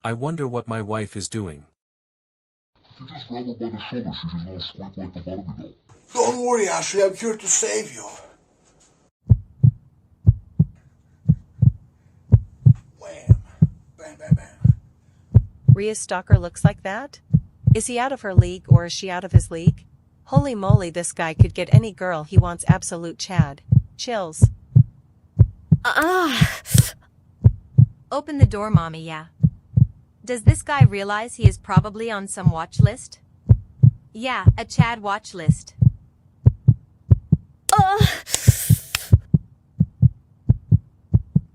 I wonder what my wife is doing. You just grab her by the shoulder, she just gonna squeak like the Barbie doll. Don't worry, Ashley, I'm here to save you. Wham! Bam, bam, bam. Rhea's stalker looks like that? Is he out of her league or is she out of his league? Holy moly, this guy could get any girl he wants. Absolute Chad. Chills. Open the door, mommy, yeah. Does this guy realize he is probably on some watch list? Yeah, a Chad watch list.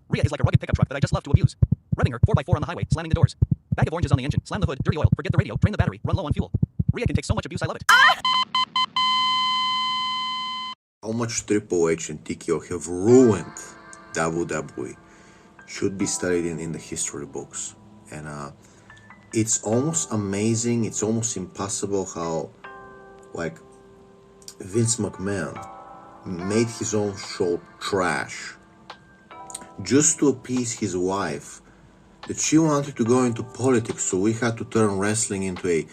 Rhea is like a rugged pickup truck that I just love to abuse. Revving her 4x4 on the highway, slamming the doors. Bag of oranges on the engine, slam the hood, dirty oil, forget the radio, drain the battery, run low on fuel. Rhea can take so much abuse, I love it. How much Triple H and TKO have ruined WWE should be studied in the history books. And it's almost amazing, it's almost impossible how, like, Vince McMahon made his own show trash just to appease his wife, that she wanted to go into politics, so we had to turn wrestling into a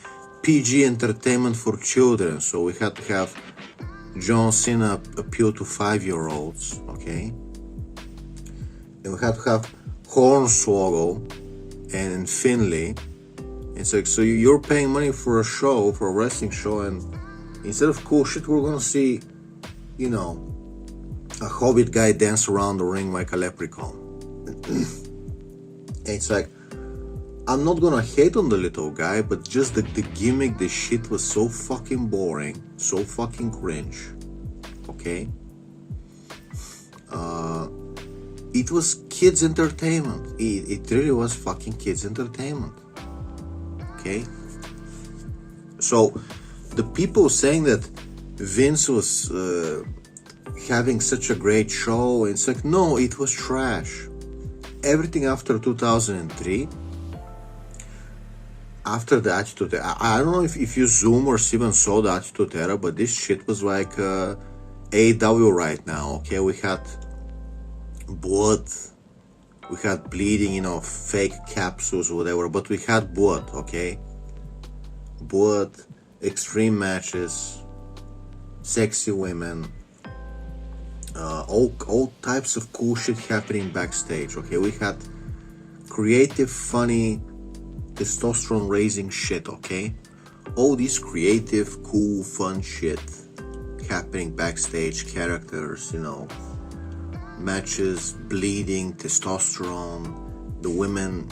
PG entertainment for children, so we had to have John Cena appeal to 5-year-olds, okay? And we had to have Hornswoggle and Finley. It's like, so you're paying money for a show, for a wrestling show, and instead of cool shit, we're gonna see, you know, a hobbit guy dance around the ring like a leprechaun. It's like, I'm not gonna hate on the little guy, but just the gimmick, the shit was so fucking boring, so fucking cringe, okay? It was kids entertainment. It really was fucking kids entertainment, okay? So, the people saying that Vince was having such a great show, it's like, no, it was trash. Everything after 2003, after the Attitude Era, I don't know if you Zoom or even saw the Attitude Era, but this shit was like AEW right now, okay? We had blood, we had bleeding, you know, fake capsules or whatever, but we had blood, okay? Blood, extreme matches, sexy women, all types of cool shit happening backstage, okay? We had creative, funny, testosterone raising shit, okay? All this creative, cool, fun shit happening backstage, characters, you know, matches, bleeding, testosterone, the women.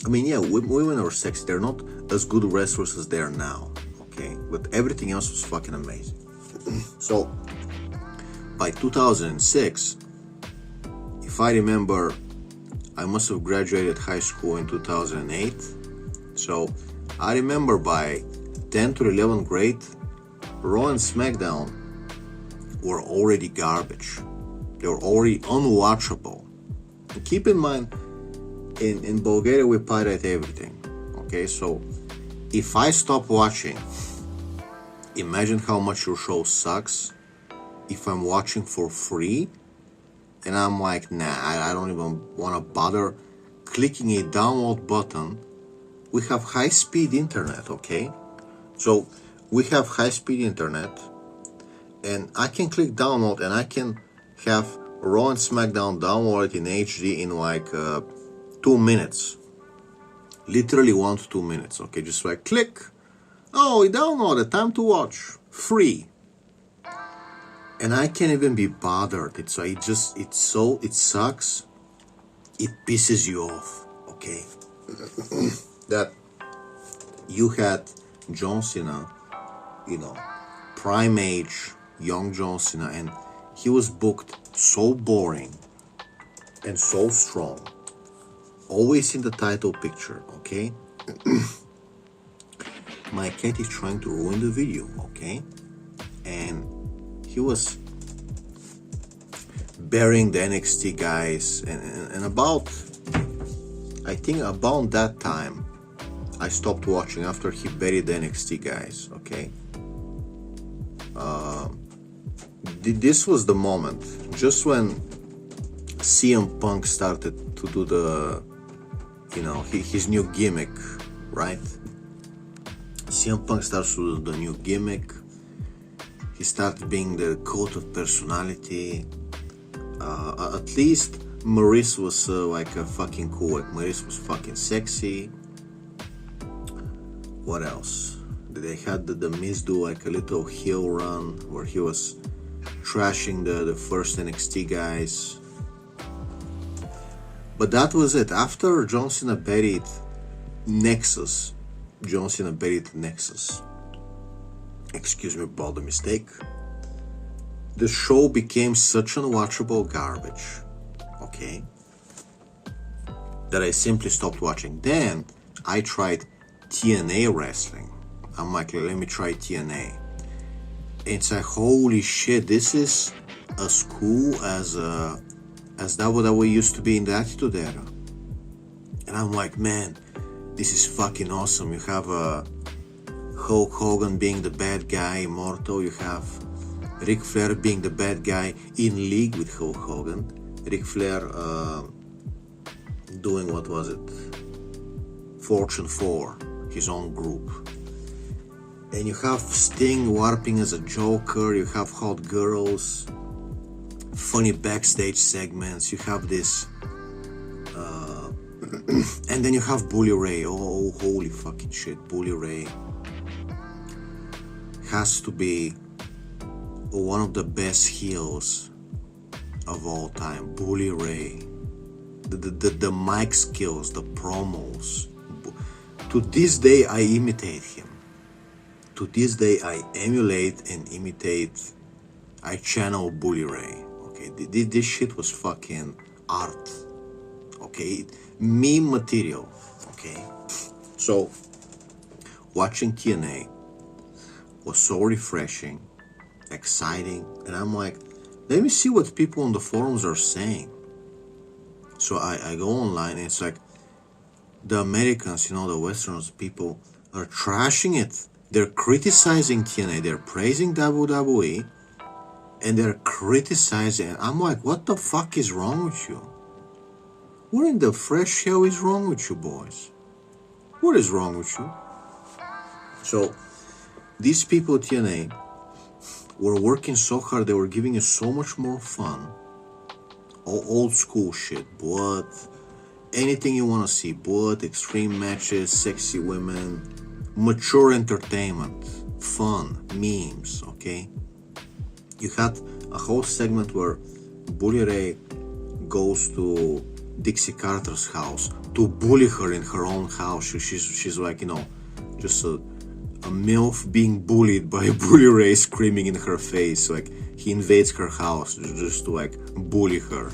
I mean, yeah, women are sexy. They're not as good wrestlers as they are now, okay? But everything else was fucking amazing. So, by 2006, if I remember, I must have graduated high school in 2008. So, I remember by 10th or 11th grade, Raw and SmackDown were already garbage. They were already unwatchable. And keep in mind, in Bulgaria we pirate everything. Okay, so if I stop watching, imagine how much your show sucks if I'm watching for free and I'm like, nah, I don't even want to bother clicking a download button. We have high-speed internet, okay? So we have high-speed internet and I can click download and I can have Raw and SmackDown downloaded in HD in like 2 minutes. Literally 1 to 2 minutes, okay? Just like click. Oh, it downloaded, time to watch. Free. And I can't even be bothered. It sucks. It pisses you off, okay? That you had John Cena, you know, prime age, young John Cena, and he was booked so boring and so strong, always in the title picture, okay? My cat is trying to ruin the video, okay? And he was burying the NXT guys, and about, I think about that time, I stopped watching after he buried the NXT guys, okay? This was the moment, just when CM Punk started to do the you know, his new gimmick, right? CM Punk starts with the new gimmick. He started being the cult of personality. At least Maurice was like a fucking cool. Like Maurice was fucking sexy. What else? They had the Miz do like a little heel run where he was trashing the first NXT guys. But that was it. After John Cena buried Nexus, excuse me about the mistake, the show became such unwatchable garbage, okay, that I simply stopped watching. Then I tried TNA wrestling. I'm like, let me try TNA. It's like, holy shit, this is as cool as WWE used to be in the Attitude Era. And I'm like, man, this is fucking awesome. You have Hulk Hogan being the bad guy, Immortal. You have Ric Flair being the bad guy in league with Hulk Hogan. Ric Flair doing, what was it? Fortune 4, his own group. And you have Sting warping as a Joker. You have hot girls, funny backstage segments. You have this, and then you have Bully Ray. Oh, holy fucking shit! Bully Ray has to be one of the best heels of all time. Bully Ray, the mic skills, the promos. To this day, I imitate him. To this day, I emulate and imitate. I channel Bully Ray. Okay, this shit was fucking art. Okay, meme material. Okay, so watching TNA was so refreshing, exciting, and I'm like, let me see what people on the forums are saying. So I go online, and it's like the Americans, you know, the Westerners, people are trashing it. They're criticizing TNA, they're praising WWE, and they're criticizing. I'm like, what the fuck is wrong with you? What in the fresh hell is wrong with you, boys? What is wrong with you? So, these people at TNA were working so hard, they were giving us so much more fun. Old school shit, blood, anything you want to see, blood, extreme matches, sexy women, mature entertainment, fun, memes, okay? You had a whole segment where Bully Ray goes to Dixie Carter's house to bully her in her own house. She's like, you know, just a MILF being bullied by Bully Ray screaming in her face. Like, he invades her house just to, like, bully her.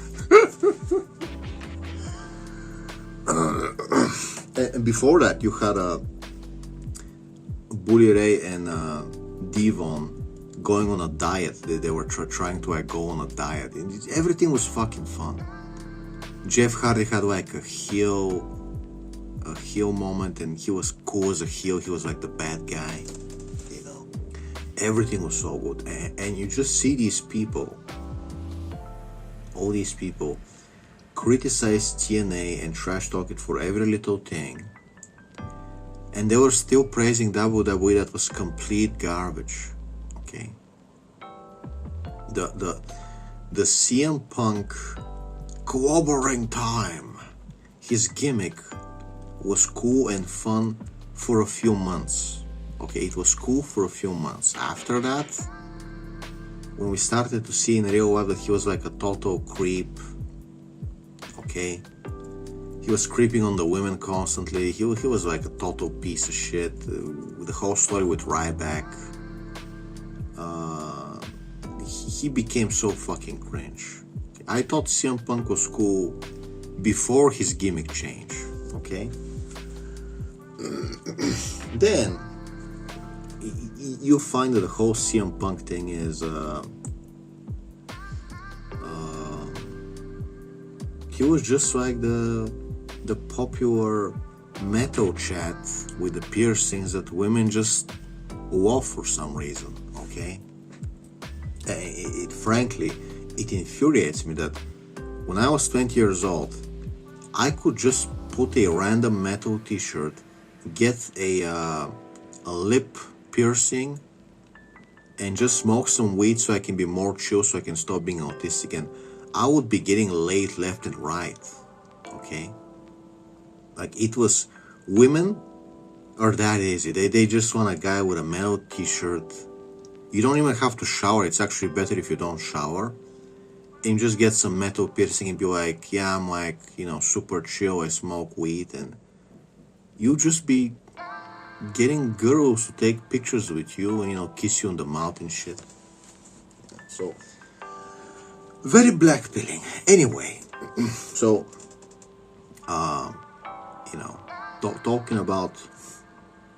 And before that, you had Bully Ray and Devon going on a diet. They were trying to like go on a diet. And everything was fucking fun. Jeff Hardy had like a heel moment, and he was cool as a heel. He was like the bad guy, you know. Everything was so good, and you just see these people, all these people, criticize TNA and trash talk it for every little thing, and they were still praising WWE that was complete garbage. Okay, the CM Punk clobbering time, his gimmick was cool and fun for a few months. Okay, it was cool for a few months. After that, when we started to see in real life that he was like a total creep, okay, he was creeping on the women constantly. He was like a total piece of shit. The whole story with Ryback, he became so fucking cringe. I thought CM Punk was cool before his gimmick change, okay? Then you find that the whole CM Punk thing is he was just like the popular metal chat with the piercings that women just love for some reason, okay? Frankly, it infuriates me that when I was 20 years old, I could just put a random metal t-shirt, get a lip piercing, and just smoke some weed so I can be more chill, so I can stop being autistic, and I would be getting laid left and right, okay? Like, it was, women are that easy. They just want a guy with a metal t-shirt. You don't even have to shower. It's actually better if you don't shower. And just get some metal piercing and be like, yeah, I'm like, you know, super chill, I smoke weed, and you just be getting girls to take pictures with you and, you know, kiss you on the mouth and shit. So, very blackpilling. Anyway, so, you know, talking about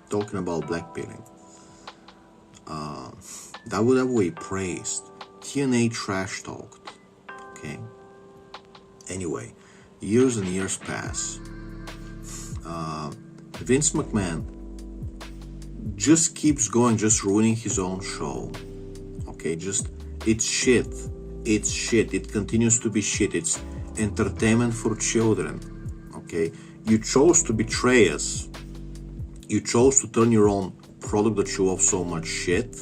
blackpilling, that we praised. TNA trash talked. Okay. Anyway, years and years pass. Vince McMahon just keeps going, just ruining his own show. Okay, just, it's shit. It's shit. It continues to be shit. It's entertainment for children. Okay, you chose to betray us. You chose to turn your own product that you love so much shit.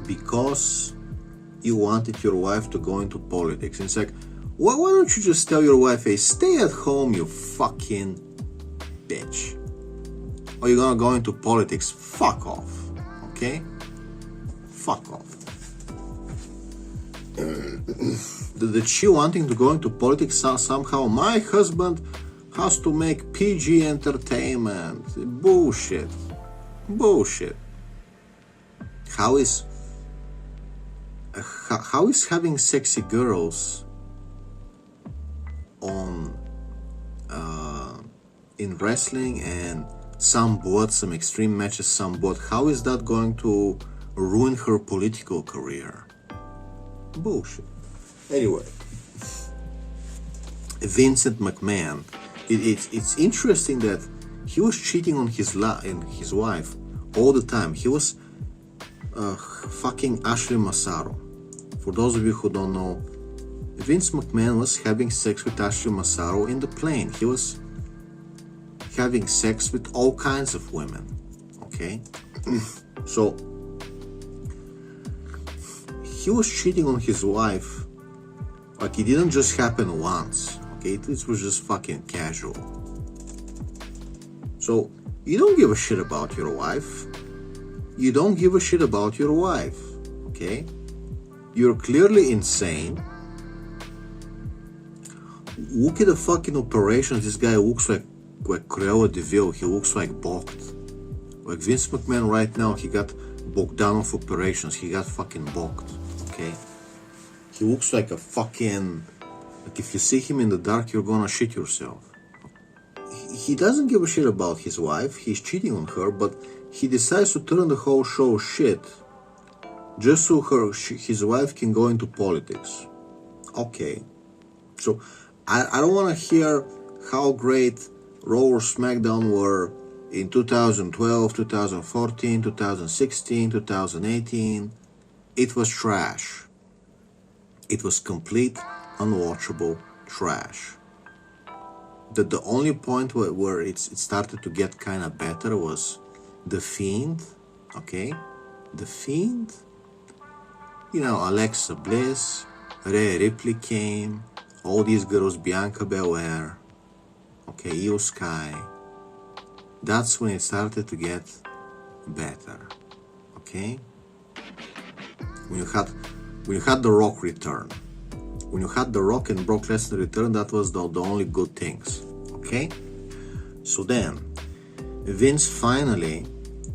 Because you wanted your wife to go into politics. And it's like, why don't you just tell your wife, hey, stay at home, you fucking bitch. Or you're gonna go into politics, fuck off. Okay? Fuck off. That she wanting to go into politics somehow, my husband has to make PG entertainment. Bullshit. Bullshit. How is having sexy girls on in wrestling and some extreme matches, how is that going to ruin her political career? Bullshit. Anyway, Vincent McMahon, it's interesting that he was cheating on his wife all the time. He was fucking Ashley Massaro. For those of you who don't know, Vince McMahon was having sex with Ashley Massaro in the plane. He was having sex with all kinds of women. Okay? So, he was cheating on his wife. Like, it didn't just happen once. Okay? It was just fucking casual. So, you don't give a shit about your wife. You don't give a shit about your wife. Okay? You're clearly insane. Look at the fucking operations. This guy looks like Cruella de Vil. He looks like bulked. Like Vince McMahon right now, he got bulked down of operations. He got fucking bulked. Okay? He looks like a fucking... Like if you see him in the dark, you're gonna shit yourself. He doesn't give a shit about his wife. He's cheating on her, but he decides to turn the whole show shit just so his wife can go into politics. Okay. So, I don't want to hear how great Raw or SmackDown were in 2012, 2014, 2016, 2018. It was trash. It was complete, unwatchable trash. The only point where it started to get kind of better was The Fiend, okay? The Fiend, you know, Alexa Bliss, Rhea Ripley came, all these girls, Bianca Belair, okay, Io Sky. That's when it started to get better, okay? When you had The Rock return. When you had The Rock and Brock Lesnar return, that was the only good things, okay? So then, Vince finally,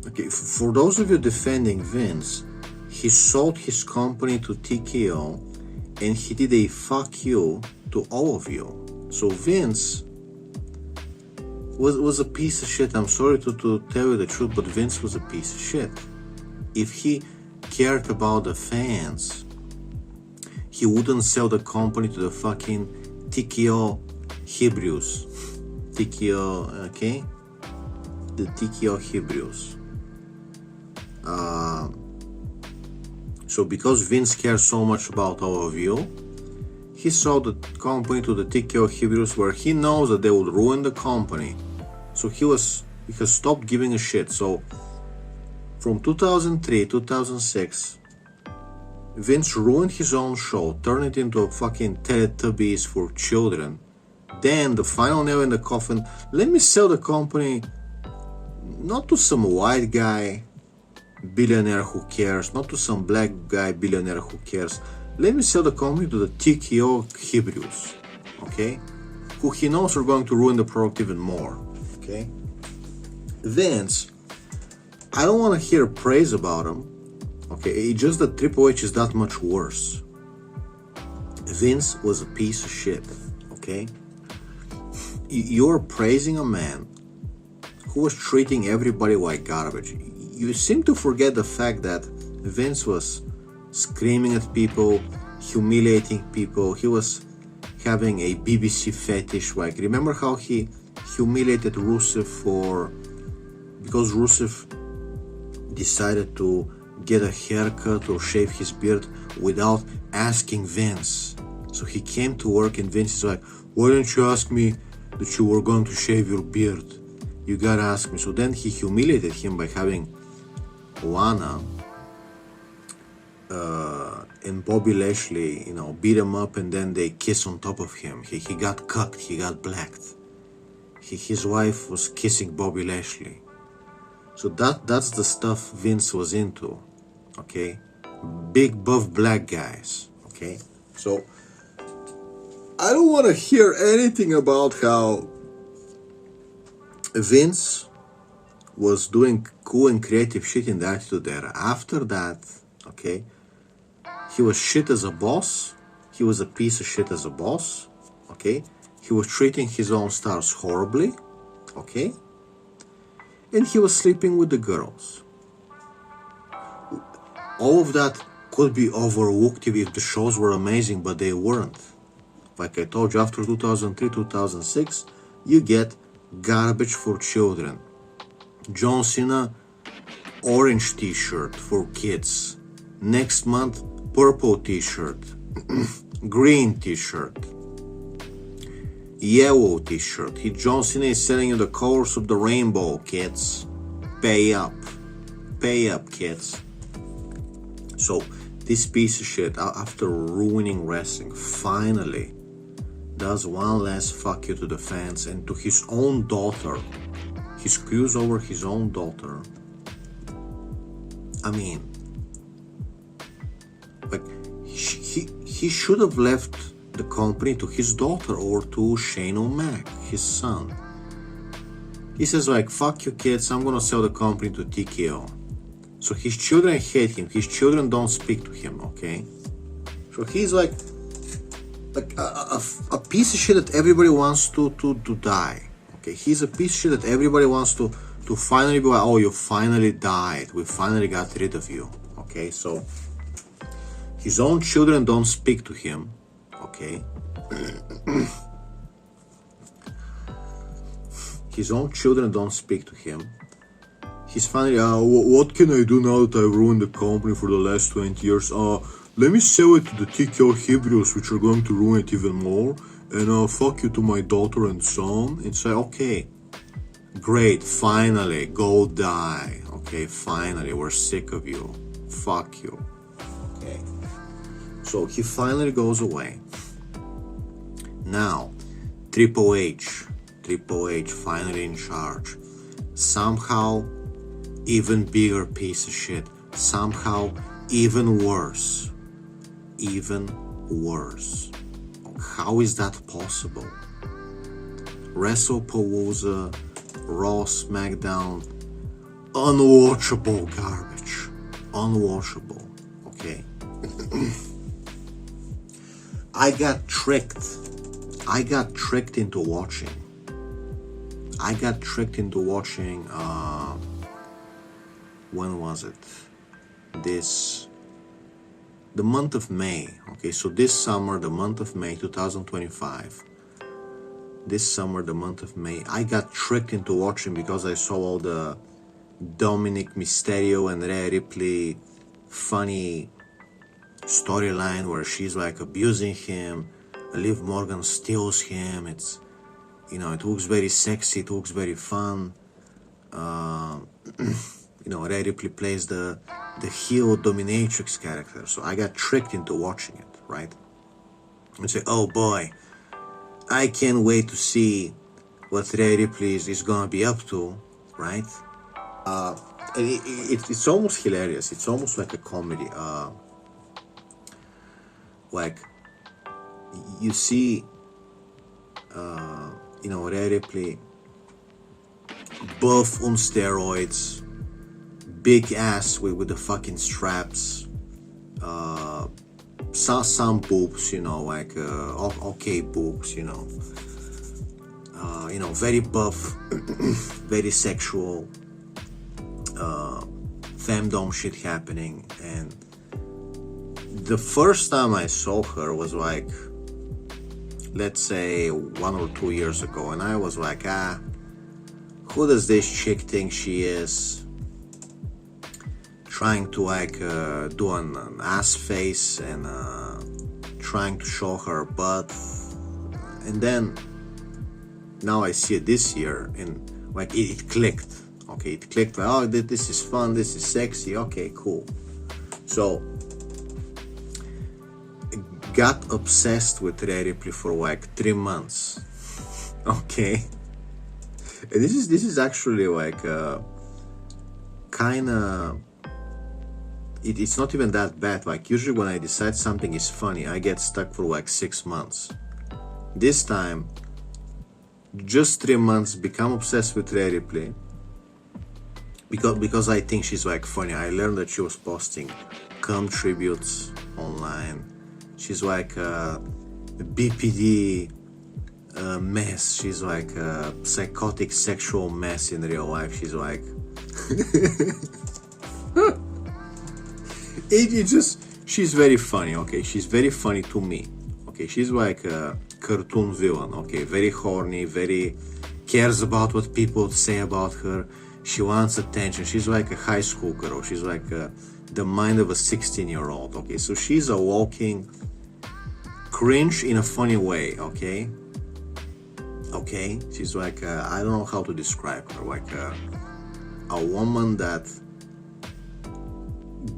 okay, for those of you defending Vince, he sold his company to TKO and he did a fuck you to all of you. So Vince was a piece of shit. I'm sorry to tell you the truth, but Vince was a piece of shit. If he cared about the fans, he wouldn't sell the company to the fucking TKO Hebrews. TKO, okay? The TKO Hebrews. So because Vince cares so much about all of you, he sold the company to the TKO Hebrews, where he knows that they will ruin the company. So he has stopped giving a shit. So from 2003, 2006, Vince ruined his own show, turned it into a fucking Teletubbies for children. Then the final nail in the coffin, let me sell the company not to some white guy billionaire who cares, not to some black guy billionaire who cares. Let me sell the company to the TKO Hebrews, okay? Who he knows are going to ruin the product even more, okay? Vince, I don't want to hear praise about him, okay? It's just that Triple H is that much worse. Vince was a piece of shit, okay? You're praising a man who was treating everybody like garbage. You seem to forget the fact that Vince was screaming at people, humiliating people. He was having a BBC fetish. Like, remember how he humiliated Rusev because Rusev decided to get a haircut or shave his beard without asking Vince. So he came to work and Vince is like, why didn't you ask me that you were going to shave your beard? You gotta ask me. So then he humiliated him by having Lana and Bobby Lashley, beat him up, and then they kiss on top of him. He got cucked, he got blacked. His wife was kissing Bobby Lashley. So that's the stuff Vince was into, okay? Big buff black guys, okay? So I don't want to hear anything about how Vince was doing cool and creative shit in the Attitude Era. After that, okay, he was shit as a boss. He was a piece of shit as a boss, okay? He was treating his own stars horribly, okay? And he was sleeping with the girls. All of that could be overlooked if the shows were amazing, but they weren't. Like I told you, after 2003, 2006, you get garbage for children. John Cena, orange t-shirt for kids. Next month, purple t-shirt. Green t-shirt. Yellow t-shirt. John Cena is selling you the colors of the rainbow, kids. Pay up. Pay up, kids. So, this piece of shit, after ruining wrestling, finally does one last fuck you to the fans and to his own daughter. He screws over his own daughter. I mean, like, he should have left the company to his daughter or to Shane O'Mac, his son. He says like, fuck you kids, I'm gonna sell the company to TKO. So his children hate him, his children don't speak to him, okay? So he's like a piece of shit that everybody wants to die. Okay, he's a piece of shit that everybody wants to finally be like, oh, you finally died, we finally got rid of you. Okay, so his own children don't speak to him. Okay. His own children don't speak to him. He's finally, what can I do now that I've ruined the company for the last 20 years? Let me sell it to the TKO Hebrews, which are going to ruin it even more. And fuck you to my daughter and son. And say, okay, great, finally, go die. Okay, finally, we're sick of you. Fuck you. Okay. So he finally goes away. Now, Triple H finally in charge. Somehow, even bigger piece of shit. Somehow, even worse. Even worse. How is that possible? Wrestlepalooza, Raw, SmackDown, unwatchable garbage. Unwatchable. Okay. I got tricked into watching. When was it? The month of May. Okay, so this summer, the month of May 2025. This summer, the month of May, I got tricked into watching because I saw all the Dominic Mysterio and Rhea Ripley funny storyline where she's like abusing him, Liv Morgan steals him. It's, you know, it looks very sexy, it looks very fun. You know, Rhea Ripley plays the heel dominatrix character, so I got tricked into watching it, right? And say, oh boy, I can't wait to see what Rhea Ripley is gonna be up to, right? It's almost hilarious. It's almost like a comedy. Like, you see, you know, Rhea Ripley, buff on steroids, big ass with the fucking straps, some boobs, you know, like okay boobs, you know, very buff, very sexual, femdom shit happening. And the first time I saw her was like, let's say 1 or 2 years ago, and I was like, who does this chick think she is? Trying to like do an ass face and trying to show her butt. And then now I see it this year, and like it clicked. Okay, it clicked. Like, oh, this is fun, this is sexy. Okay, cool. So got obsessed with Rhea Ripley for like 3 months. Okay, and this is actually like kind of. It's not even that bad. Like, usually when I decide something is funny, I get stuck for like 6 months. This time, just 3 months, become obsessed with Rhea Ripley because I think she's like funny. I learned that she was posting cum tributes online. She's like a BPD mess. She's like a psychotic sexual mess in real life. She's like she's very funny, okay? She's very funny to me, okay? She's like a cartoon villain, okay? Very horny, very cares about what people say about her. She wants attention. She's like a high school girl. She's like the mind of a 16-year-old, okay? So she's a walking cringe in a funny way, okay? Okay? She's like, I don't know how to describe her, like a woman that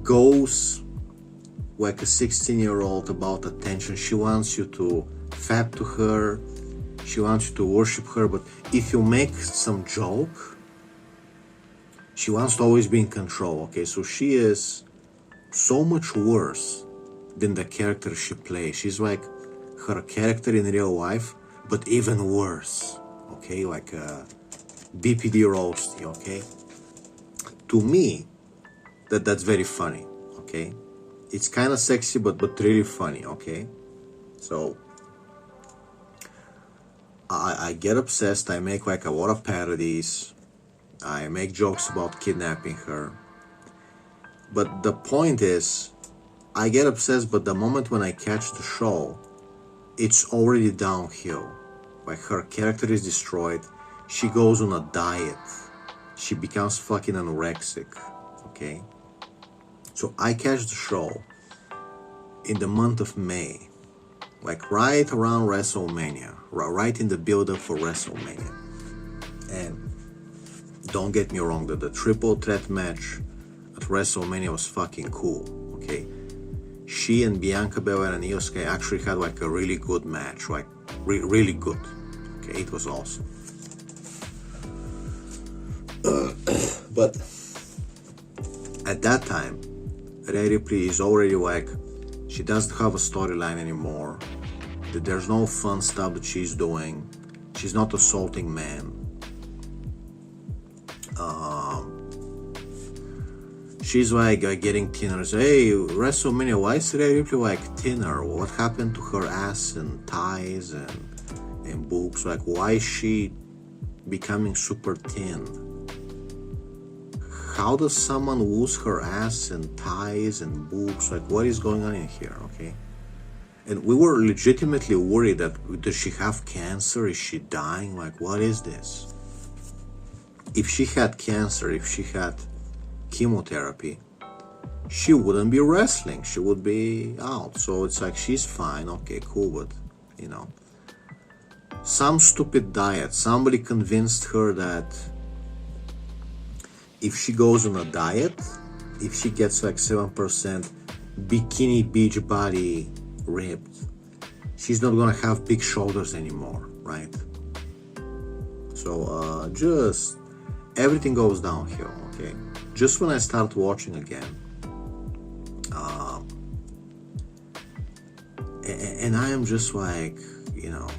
goes like a 16-year-old about attention. She wants you to fap to her, she wants you to worship her, but if you make some joke, she wants to always be in control, okay? So she is so much worse than the character she plays. She's like her character in real life, but even worse, okay? Like a BPD roasty, okay? To me, that's very funny, okay? It's kind of sexy, but really funny, okay? So I get obsessed. I make like a lot of parodies. I make jokes about kidnapping her. But the point is, I get obsessed, but the moment when I catch the show, it's already downhill. Like, her character is destroyed. She goes on a diet. She becomes fucking anorexic, okay? So I catch the show in the month of May, like right around WrestleMania, right in the build-up for WrestleMania. And don't get me wrong, that the triple threat match at WrestleMania was fucking cool, okay? She and Bianca Belair and Io Sky actually had like a really good match, like really good, okay? It was awesome. But at that time, Rhea Ripley is already like, she doesn't have a storyline anymore. There's no fun stuff that she's doing. She's not assaulting men. She's like getting thinner. So, hey, WrestleMania, why is Rhea Ripley like thinner? What happened to her ass and thighs and boobs? Like, why is she becoming super thin? How does someone lose her ass and thighs and boobs? Like, what is going on in here, okay? And we were legitimately worried that, does she have cancer? Is she dying? Like, what is this? If she had cancer, if she had chemotherapy, she wouldn't be wrestling. She would be out. So it's like, she's fine, okay, cool, but you know. Some stupid diet. Somebody convinced her that if she goes on a diet, if she gets like 7% bikini beach body ripped, she's not gonna have big shoulders anymore, right? So just everything goes downhill, okay? Just when I start watching again, and I am just like, you know,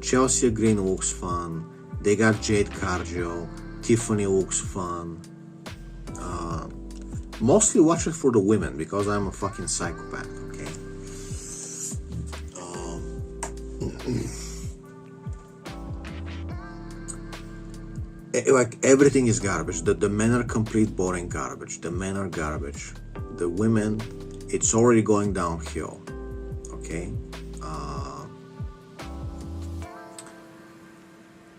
Chelsea Green looks fun. They got Jade Cargill. Tiffany looks fun. Mostly watch it for the women because I'm a fucking psychopath, okay? Like everything is garbage. The men are complete boring garbage. The men are garbage. The women, it's already going downhill, okay?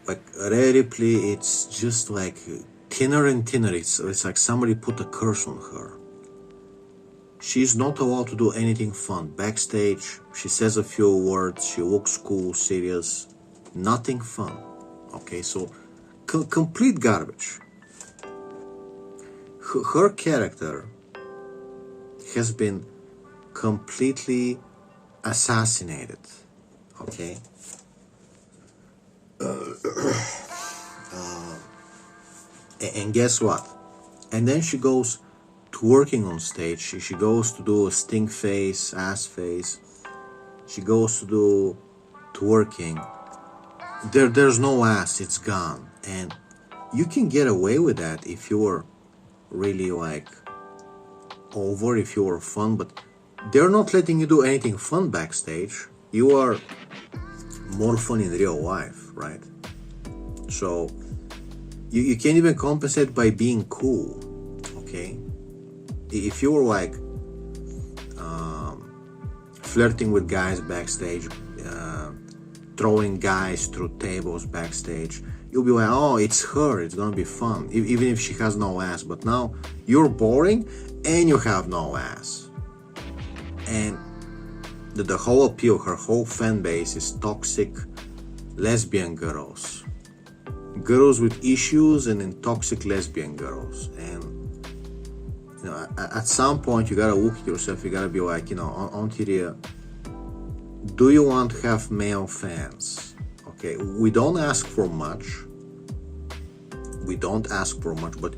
Like Rhea Ripley, it's just like thinner and thinner. It's like somebody put a curse on her. She's not allowed to do anything fun. Backstage, she says a few words, she looks cool, serious, nothing fun. Okay, so complete garbage. Her character has been completely assassinated. Okay. And guess what? And then she goes twerking on stage. She goes to do a stink face, ass face. She goes to do twerking. There's no ass, it's gone. And you can get away with that if you're really like over, if you're fun, but they're not letting you do anything fun backstage. You are more fun in real life, right? So you can't even compensate by being cool, okay? If you're like flirting with guys backstage, throwing guys through tables backstage, you'll be like, oh, it's her, it's gonna be fun, even if she has no ass. But now you're boring and you have no ass. And the whole appeal, her whole fan base is toxic lesbian girls. Girls with issues and then toxic lesbian girls. And you know, at some point you gotta look at yourself, you gotta be like, you know, on Tyria, do you want to have male fans? Okay, we don't ask for much. We don't ask for much, but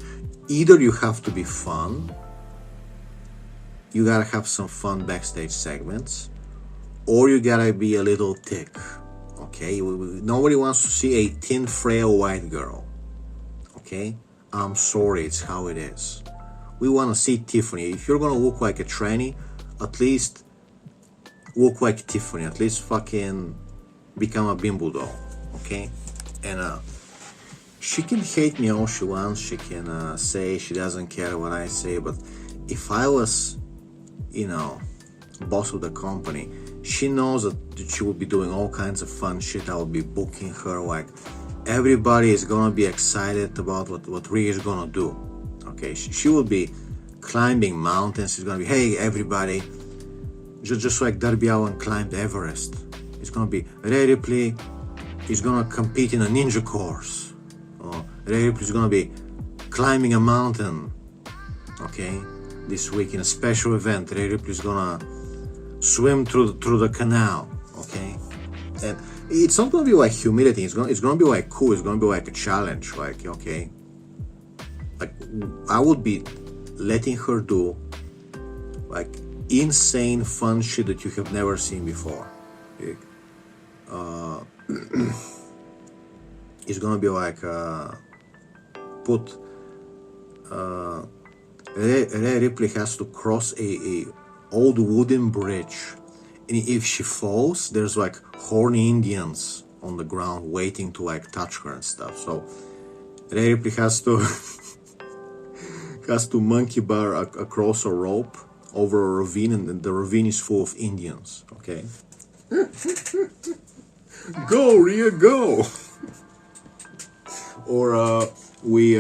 either you have to be fun, you gotta have some fun backstage segments, or you gotta be a little thick. Okay, nobody wants to see a thin, frail white girl. Okay, I'm sorry, it's how it is. We want to see Tiffany. If you're gonna look like a tranny, at least look like Tiffany. At least fucking become a bimbo doll. Okay, and she can hate me all she wants. She can say she doesn't care what I say. But if I was, you know, boss of the company, she knows that she will be doing all kinds of fun shit. I will be booking her, like everybody is gonna be excited about what Rhea is gonna do. Okay, she will be climbing mountains. She's gonna be, hey everybody, just like Darby Allin climbed Everest. It's gonna be Rhea Ripley is gonna compete in a ninja course. Rhea Ripley is gonna be climbing a mountain. Okay, this week in a special event, Rhea Ripley is gonna swim through the canal, okay? And it's not gonna be like humiliating. It's gonna be like cool. It's gonna be like a challenge. Like, okay, like I would be letting her do like insane fun shit that you have never seen before. It's gonna be like Rhea Ripley has to cross a old wooden bridge, and if she falls, there's like horny Indians on the ground waiting to like touch her and stuff. So Rhea Ripley has to monkey bar across a rope over a ravine, and the ravine is full of Indians. Okay, go Rhea, go! Or we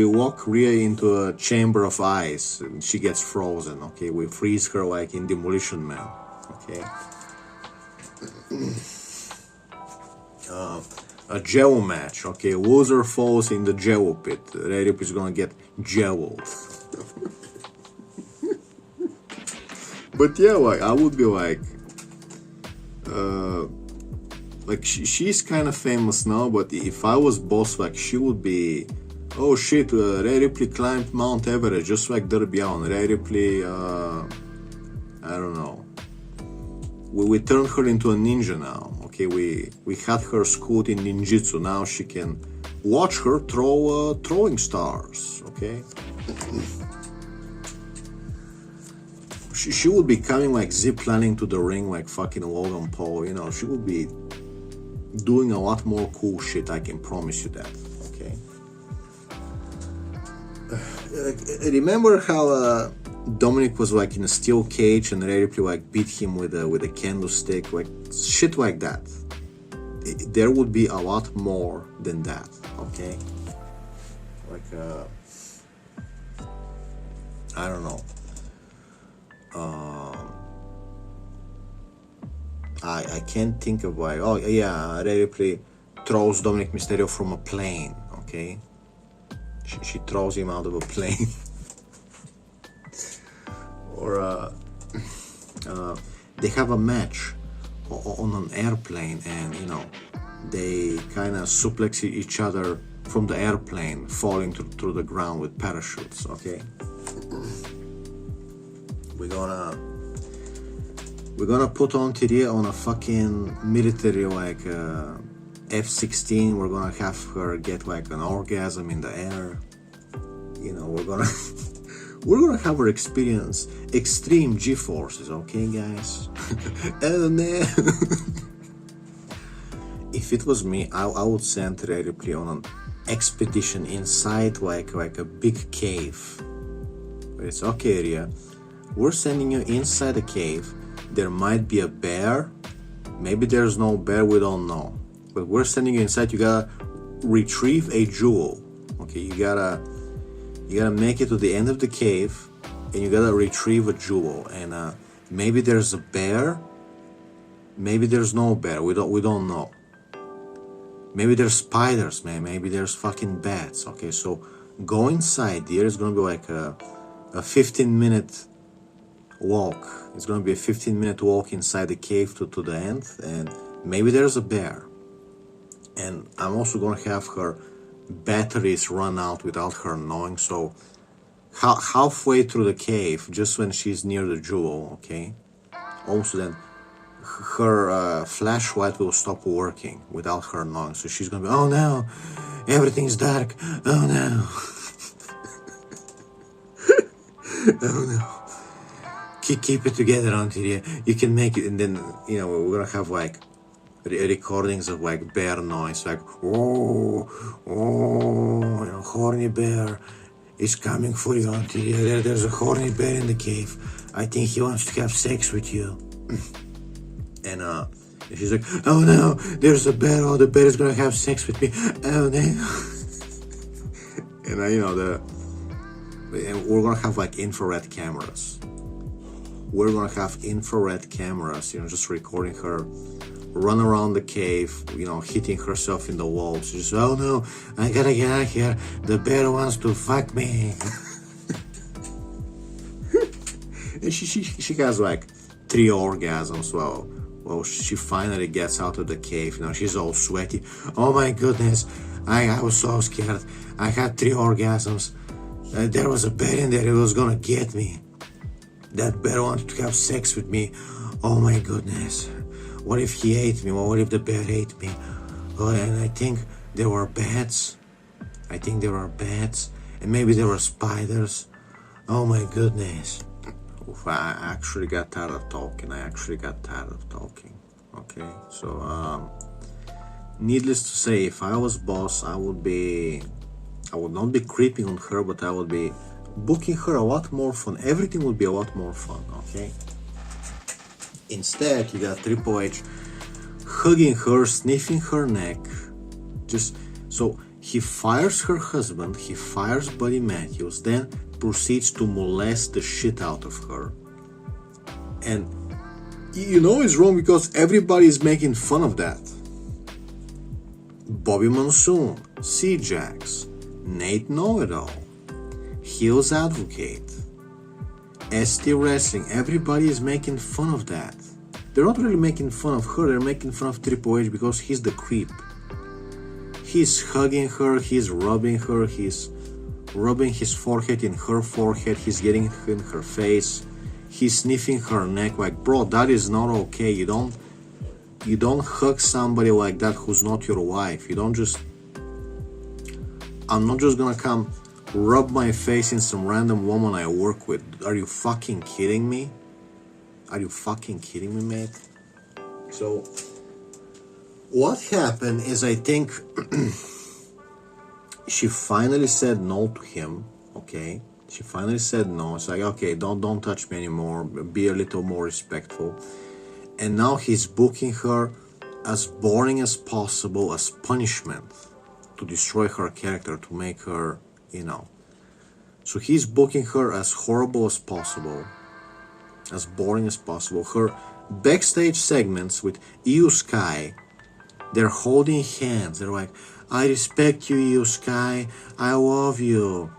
walk Rhea into a chamber of ice and she gets frozen. Okay, we freeze her like in Demolition Man. Okay, A Jew match, okay? Loser falls in the Jew pit. Rhea Ripley's gonna get jeweled. But yeah, like I would be like she's kind of famous now, but if I was boss, like she would be, oh shit, Rhea Ripley climbed Mount Everest just like Darby Allin. Rhea Ripley, I don't know. We turned her into a ninja now. Okay, we had her schooled in ninjutsu. Now she can watch her throw throwing stars. Okay. She would be coming like ziplining to the ring like fucking Logan Paul, you know. She would be doing a lot more cool shit, I can promise you that, okay? Remember how Dominic was like in a steel cage and Rhea Ripley like beat him with a candlestick, like shit like that. There would be a lot more than that, okay? Like, I don't know. I can't think of why. Oh yeah, Rhea Ripley throws Dominic Mysterio from a plane. Okay, she throws him out of a plane. Or they have a match on an airplane, and you know they kind of suplex each other from the airplane, falling through the ground with parachutes. Okay, we're gonna put on Tyria on a fucking military like F-16. We're gonna have her get like an orgasm in the air. You know, we're gonna have her experience extreme G-forces, okay guys? Oh man. If it was me, I would send Rhea Ripley on an expedition inside like a big cave. It's okay, Rhea. We're sending you inside a cave. There might be a bear. Maybe there's no bear, we don't know. But we're sending you inside. You gotta retrieve a jewel. Okay, you gotta make it to the end of the cave, and you gotta retrieve a jewel. And maybe there's a bear. Maybe there's no bear. We don't know. Maybe there's spiders, man. Maybe there's fucking bats. Okay, so go inside. There is gonna be like a 15-minute walk. It's gonna be a 15-minute walk inside the cave to the end, and maybe there's a bear. And I'm also gonna have her batteries run out without her knowing, so halfway through the cave, just when she's near the jewel, okay, also then her flashlight will stop working without her knowing, so she's gonna be, oh no, everything's dark, oh no. Oh no. Keep it together, Auntie. You can make it. And then, you know, we're gonna have like recordings of like bear noise, like oh, you know, horny bear is coming for you, Auntie. There's a horny bear in the cave. I think he wants to have sex with you. And she's like, oh no, there's a bear. Oh, the bear is gonna have sex with me. Oh no. And you know and we're gonna have like infrared cameras. We're gonna have infrared cameras, you know, just recording her run around the cave, you know, hitting herself in the walls. Just, oh no, I gotta get out of here. The bear wants to fuck me. And she has like 3 orgasms. Well, she finally gets out of the cave. You know, she's all sweaty. Oh my goodness, I was so scared. I had 3 orgasms. There was a bear in there. It was gonna get me. That bear wanted to have sex with me. Oh my goodness. What if he ate me? What if the bear ate me? Oh, and I think there were bats. And maybe there were spiders. Oh my goodness. Oof, I actually got tired of talking. Okay, so needless to say, if I was boss, I would not be creeping on her, but I would be booking her a lot more fun. Everything would be a lot more fun, okay? Instead, you got Triple H hugging her, sniffing her neck. Just so he fires her husband, he fires Buddy Matthews, then proceeds to molest the shit out of her. And You know it's wrong because everybody is making fun of that. Bobby Monsoon, C-Jax, Nate Know-It-All, Heels Advocate, ST Wrestling, everybody is making fun of that. They're not really making fun of her, they're making fun of Triple H because he's the creep. He's hugging her, he's rubbing her, he's rubbing his forehead in her forehead, he's getting in her face, he's sniffing her neck. Like, bro, that is not okay. You don't hug somebody like that who's not your wife. You don't just... I'm not just gonna come rub my face in some random woman I work with. Are you fucking kidding me? Are you fucking kidding me, mate? So, what happened is, I think she finally said no to him, okay? She finally said no. It's like, okay, don't touch me anymore. Be a little more respectful. And now he's booking her as boring as possible as punishment to destroy her character, to make her, you know. So he's booking her as horrible as possible, as boring as possible. Her backstage segments with Io Sky, they're holding hands. They're like, I respect you, Io Sky. I love you.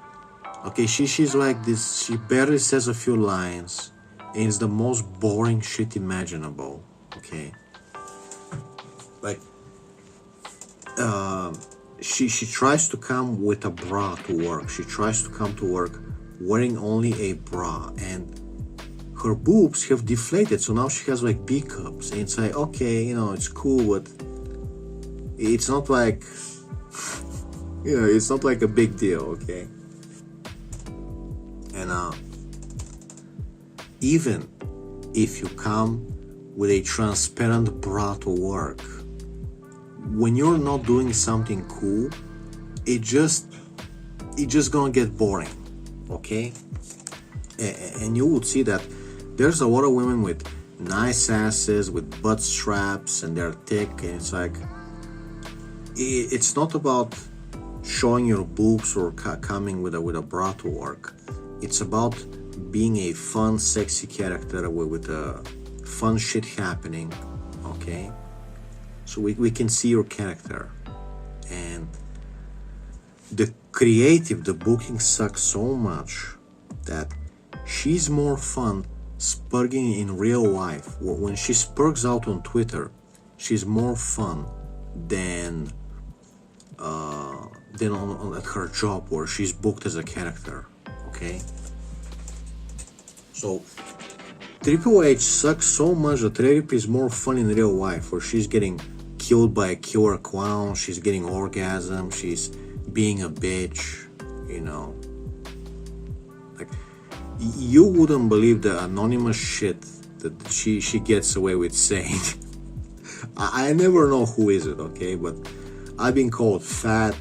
Okay, she's like this. She barely says a few lines, and it's the most boring shit imaginable. Okay, like she tries to come with a bra to work. She tries to come to work wearing only a bra, and her boobs have deflated, so now she has like B cups, and it's like, okay, you know, it's cool, but it's not like you know, it's not like a big deal, okay? And even if you come with a transparent bra to work, when you're not doing something cool, it just gonna get boring, okay? And you would see that there's a lot of women with nice asses, with butt straps, and they're thick, and it's like, it's not about showing your boobs or coming with a bra to work. It's about being a fun, sexy character with fun shit happening, okay? So we can see your character. And the creative, the booking sucks so much that she's more fun spurging in real life. When she spurgs out on Twitter, she's more fun than at her job where she's booked as a character, okay? So Triple H sucks so much that Rip is more fun in real life, where she's getting killed by a killer clown, she's getting orgasm, she's being a bitch, you know. Like, you wouldn't believe the anonymous shit that she gets away with saying. I never know who is it, okay, but I've been called fat,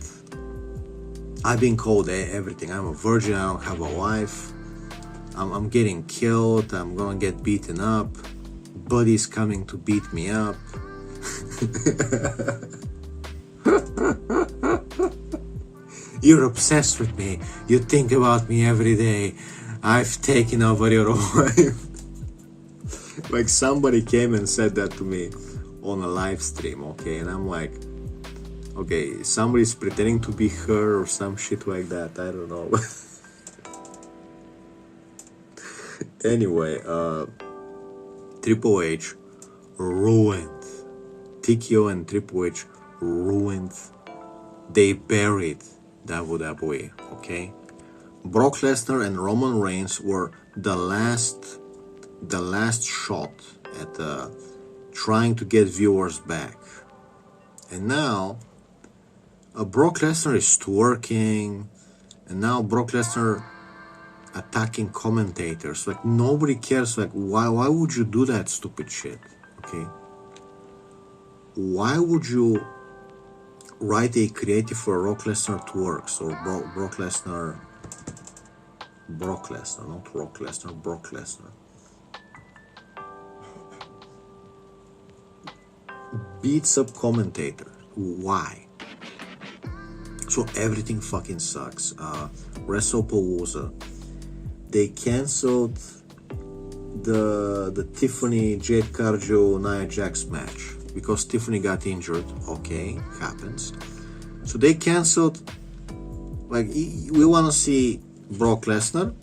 I've been called everything. I'm a virgin, I don't have a wife, I'm getting killed, I'm gonna get beaten up, Buddy's coming to beat me up. You're obsessed with me, you think about me every day, I've taken over your life. Like, somebody came and said that to me on a live stream, okay, and I'm like, okay, somebody's pretending to be her or some shit like that, I don't know. Anyway, Triple H ruined, TKO and Triple H ruined, they buried WWE, okay? Brock Lesnar and Roman Reigns were the last shot at trying to get viewers back. And now Brock Lesnar is twerking, and now Brock Lesnar attacking commentators. Like, nobody cares. Like, why would you do that stupid shit? Okay, why would you write a creative for Brock Lesnar twerks, or Brock Lesnar, not Brock Lesnar, Brock Lesnar beats up commentators? Why? So everything fucking sucks. Wrestlepalooza, they canceled the Tiffany Jade Cargill Nia Jax match because Tiffany got injured. Okay, happens. So they canceled. Like, we want to see Brock Lesnar,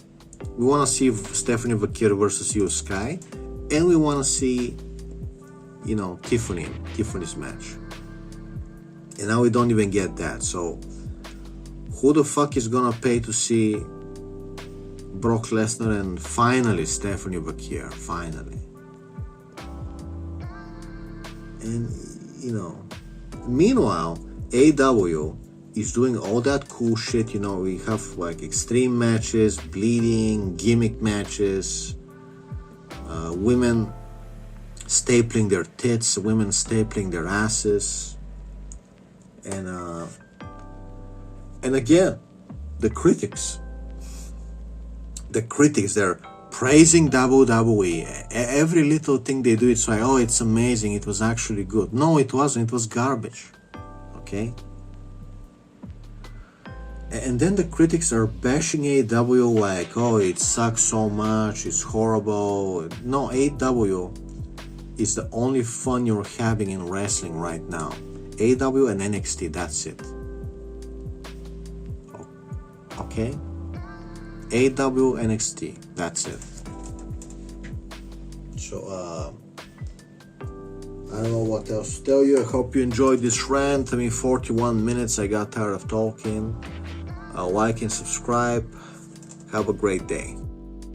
we want to see Stephanie Vakir versus Io Sky, and we want to see, you know, Tiffany's match. And now we don't even get that. So who the fuck is gonna pay to see Brock Lesnar and finally Stephanie Vakir? Finally. And, you know, meanwhile, AEW is doing all that cool shit. You know, we have like extreme matches, bleeding, gimmick matches, women stapling their tits, women stapling their asses, and again, the critics, they're praising WWE. Every little thing they do, it's like, oh, it's amazing, it was actually good. No, it wasn't, it was garbage. Okay? And then the critics are bashing AEW like, oh, it sucks so much, it's horrible. No, AEW is the only fun you're having in wrestling right now. AEW and NXT, that's it. Okay? AEW, NXT, that's it. So, I don't know what else to tell you. I hope you enjoyed this rant. I mean, 41 minutes, I got tired of talking. Like and subscribe. Have a great day.